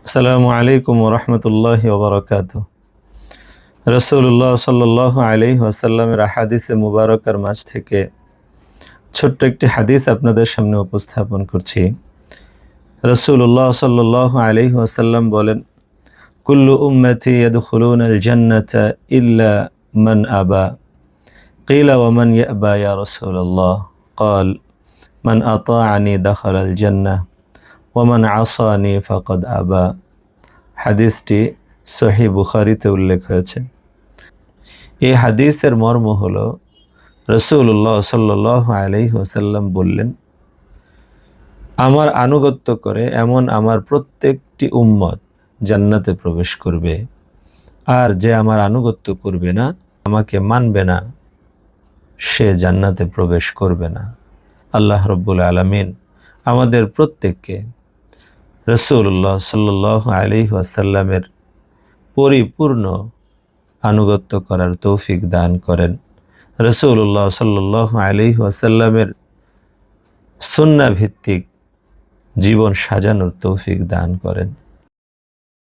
আসসালামু আলাইকুম ওরহমতুল্লাহি ওবরাকাতুহ। রাসূলুল্লাহ সাল্লাল্লাহু আলাইহি ওয়াসাল্লামের হাদিসে মুবারকার মাঝ থেকে ছোট্ট একটি হাদিস আপনাদের সামনে উপস্থাপন করছি। রাসূলুল্লাহ সাল্লাল্লাহু আলাইহি ওয়াসাল্লাম বলেন, কুল্লু উম্মতি ইয়াদখুলুনাল জান্নাতা ইল্লা মান আবা। কিলা ওয়া মান ইয়াবা ইয়া রাসূলুল্লাহ? ক্বাল মান আতাআনি দাখালাল জান্নাহ ওয়া মান আসানি ফাকাদ আবা। হাদিসটি সহিহ বুখারীতে উল্লেখ হয়েছে। এই হাদিসের মর্ম হলো, রাসূলুল্লাহ সাল্লাল্লাহু আলাইহি ওয়াসাল্লাম বললেন, আমার আনুগত্য করে এমন আমার প্রত্যেকটি উম্মত জান্নাতে প্রবেশ করবে, আর যে আমার আনুগত্য করবে না, আমাকে মানবে না, সে জান্নাতে প্রবেশ করবে না। আল্লাহ রাব্বুল আলামিন আমাদের প্রত্যেককে রাসূলুল্লাহ সাল্লাল্লাহু আলাইহি ওয়াসাল্লামের পরিপূর্ণ আনুগত্য করার তৌফিক দান করেন। রাসূলুল্লাহ সাল্লাল্লাহু আলাইহি ওয়াসাল্লামের সুন্নাহ ভিত্তিক জীবন সাজানোর তৌফিক দান করেন।